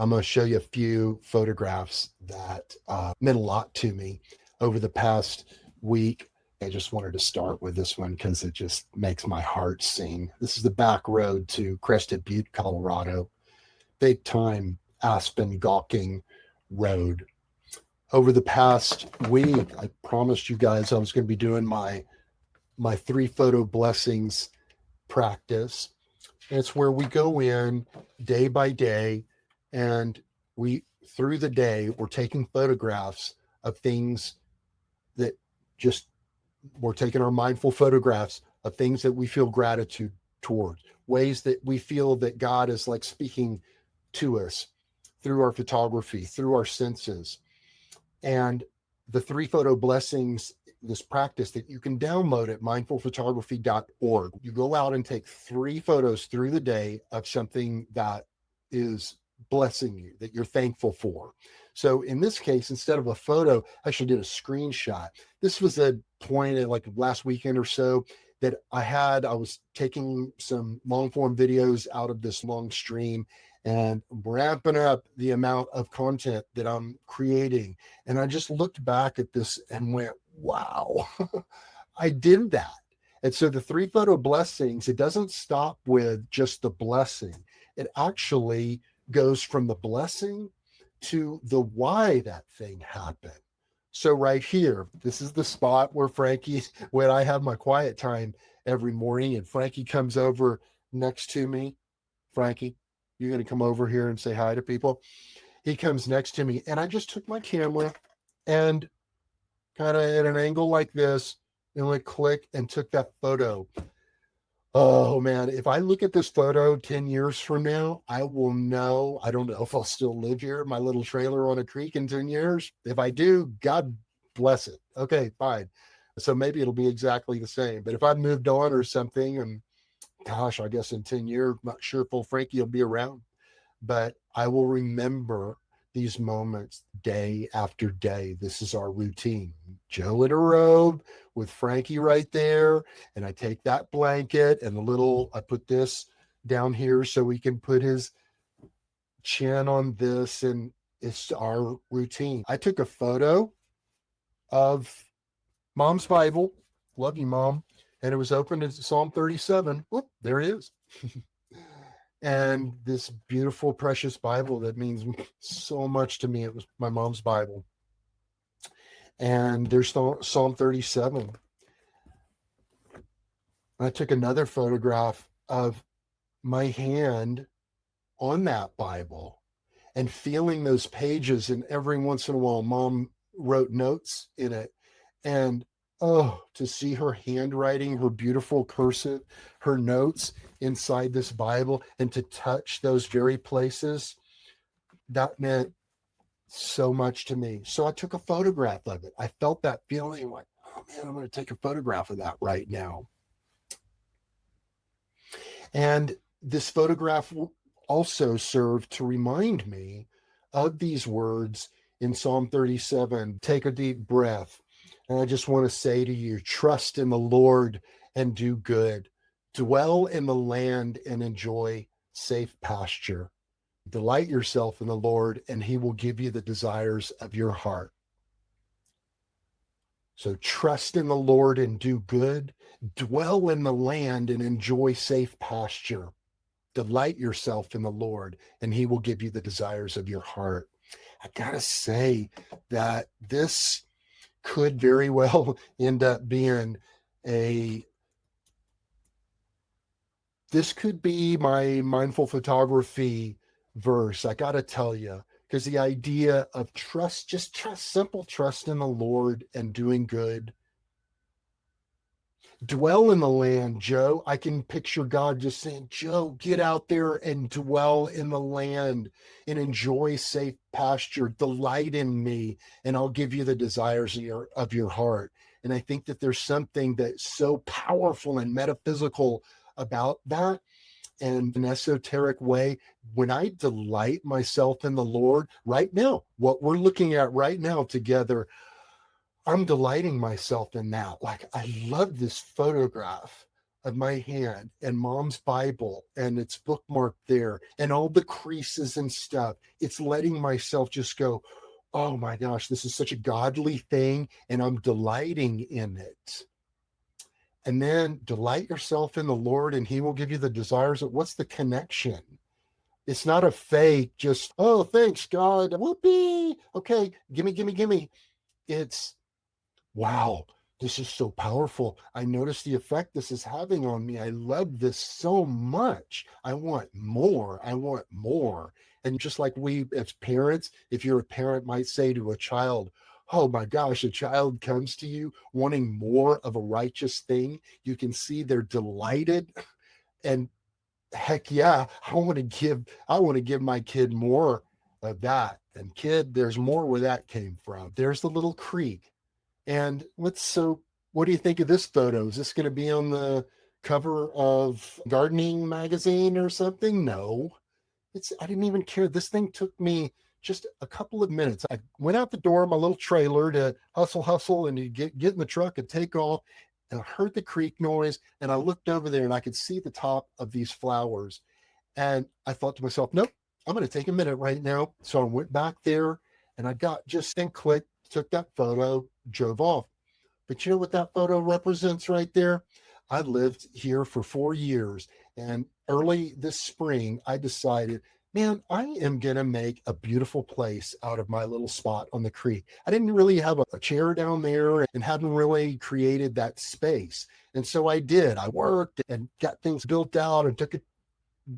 I'm going to show you a few photographs that meant a lot to me over the past week. I just wanted to start with this one because it just makes my heart sing. This is the back road to Crested Butte, Colorado. Big time aspen gawking road. Over the past week, I promised you guys I was going to be doing my 3 photo blessings practice. And it's where we go in day by day and we through the day we're taking photographs of things that just we're taking our mindful photographs of things that we feel gratitude towards, ways that we feel that God is like speaking to us through our photography, through our senses. And the 3 photo blessings, this practice that you can download at mindfulphotography.org. You go out and take 3 photos through the day of something that is blessing you, that you're thankful for. So in this case, instead of a photo, I actually did a screenshot. This was a point at like last weekend or so that I was taking some long form videos out of this long stream and ramping up the amount of content that I'm creating. And I just looked back at this and went, wow, I did that. And so the 3 photo blessings, it doesn't stop with just the blessing. It actually goes from the blessing to the why that thing happened. So right here, this is the spot where when I have my quiet time every morning and Frankie comes over next to me. Frankie, you're going to come over here and say hi to people. He comes next to me and I just took my camera and kind of at an angle like this and went click and took that photo. Oh man, if I look at this photo 10 years from now, I will know. I don't know if I'll still live here, my little trailer on a creek in 10 years. If I do, God bless it. Okay, fine. So maybe it'll be exactly the same. But if I've moved on or something, and gosh, I guess in 10 years, I'm not sure if old Frankie will be around, but I will remember these moments day after day. This is our routine. Joe in a robe with Frankie right there. And I take that blanket and I put this down here so he can put his chin on this. And it's our routine. I took a photo of Mom's Bible. Love you, Mom. And it was open to Psalm 37. Whoop, there it is. And this beautiful, precious Bible that means so much to me. It was my mom's Bible. And there's Psalm 37. I took another photograph of my hand on that Bible and feeling those pages. And every once in a while, Mom wrote notes in it. And to see her handwriting, her beautiful cursive, her notes inside this Bible, and to touch those very places, that meant so much to me. So I took a photograph of it. I felt that feeling like, oh man, I'm going to take a photograph of that right now. And this photograph also served to remind me of these words in Psalm 37. Take a deep breath. And I just want to say to you, trust in the Lord and do good. Dwell in the land and enjoy safe pasture. Delight yourself in the Lord, and he will give you the desires of your heart. So trust in the Lord and do good. Dwell in the land and enjoy safe pasture. Delight yourself in the Lord, and he will give you the desires of your heart. I gotta say that this could very well end up being this could be my mindful photography verse. I got to tell you, because the idea of simple trust in the Lord and doing good. Dwell in the land, Joe. I can picture God just saying, Joe, get out there and dwell in the land and enjoy safe pasture. Delight in me, and I'll give you the desires of your heart. And I think that there's something that's so powerful and metaphysical about that. And in an esoteric way, when I delight myself in the Lord right now, what we're looking at right now together, I'm delighting myself in that. Like, I love this photograph of my hand and mom's Bible, and it's bookmarked there, and all the creases and stuff. It's letting myself just go, oh my gosh, this is such a godly thing, and I'm delighting in it. And then delight yourself in the Lord, and He will give you the desires. What's the connection? It's not a fake, just, oh, thanks, God. Whoopee. Okay, gimme, gimme, gimme. It's, wow, this is so powerful. I notice the effect this is having on me. I love this so much. I want more. I want more. And just like we as parents, if you're a parent, might say to a child, oh my gosh, a child comes to you wanting more of a righteous thing. You can see they're delighted. And heck yeah, I want to give my kid more of that. And kid, there's more where that came from. There's the little creek. And what do you think of this photo? Is this going to be on the cover of gardening magazine or something? No. I didn't even care. This thing took me just a couple of minutes. I went out the door, my little trailer, to hustle, and to get in the truck and take off. And I heard the creek noise, and I looked over there, and I could see the top of these flowers. And I thought to myself, nope, I'm going to take a minute right now. So I went back there, and I got just and clicked, took that photo, drove off. But you know what that photo represents right there? I lived here for 4 years, and early this spring, I decided, man, I am going to make a beautiful place out of my little spot on the creek. I didn't really have a chair down there and hadn't really created that space. And so I did. I worked and got things built out and took a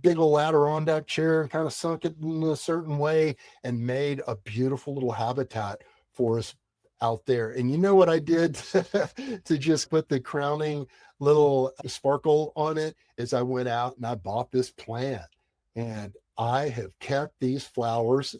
big old Adirondack chair and kind of sunk it in a certain way and made a beautiful little habitat for us out there. And you know what I did to just put the crowning little sparkle on it is I went out and I bought this plant, and I have kept these flowers,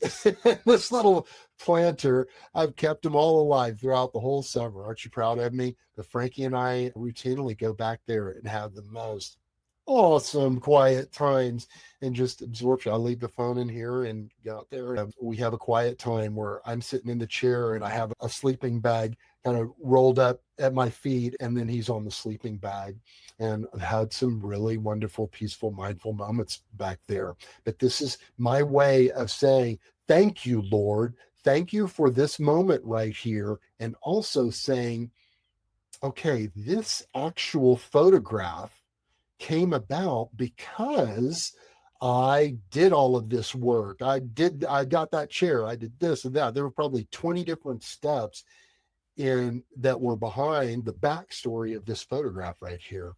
this little planter. I've kept them all alive throughout the whole summer. Aren't you proud of me? But Frankie and I routinely go back there and have the most awesome quiet times and just absorption. I leave the phone in here and go out there. And we have a quiet time where I'm sitting in the chair and I have a sleeping bag kind of rolled up at my feet, and then he's on the sleeping bag. And I've had some really wonderful, peaceful, mindful moments back there. But this is my way of saying, thank you, Lord. Thank you for this moment right here. And also saying, okay, this actual photograph came about because I did all of this work. I got that chair. I did this and that. There were probably 20 different steps in that were behind the backstory of this photograph right here.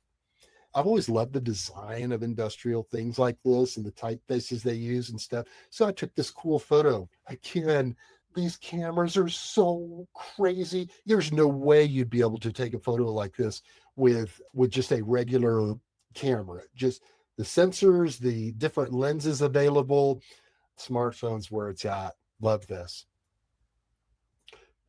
I've always loved the design of industrial things like this and the typefaces they use and stuff. So I took this cool photo. Again, these cameras are so crazy. There's no way you'd be able to take a photo like this with just a regular camera. Just the sensors, the different lenses available, smartphones where it's at. Love this.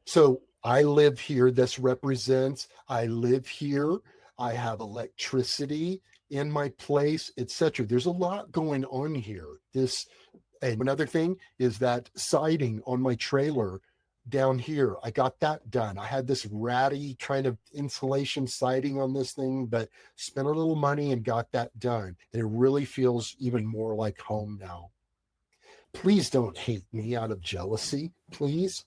So I live here. This represents I live here. I have electricity in my place, etc. There's a lot going on here. And another thing is that siding on my trailer down here. I got that done. I had this ratty kind of insulation siding on this thing, but spent a little money and got that done. And it really feels even more like home now. Please don't hate me out of jealousy, please.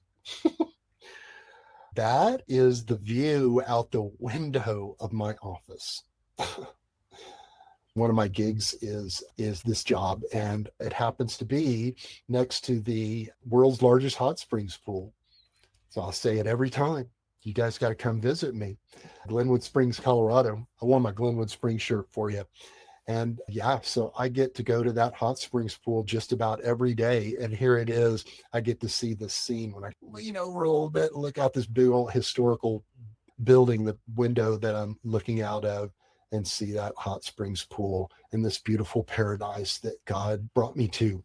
That is the view out the window of my office. One of my gigs is this job, and it happens to be next to the world's largest hot springs pool. So I'll say it every time. You guys got to come visit me. Glenwood Springs, Colorado. I wore my Glenwood Springs shirt for you. And yeah, so I get to go to that hot springs pool just about every day. And here it is. I get to see this scene when I lean over a little bit and look out this big old historical building, the window that I'm looking out of, and see that hot springs pool and this beautiful paradise that God brought me to.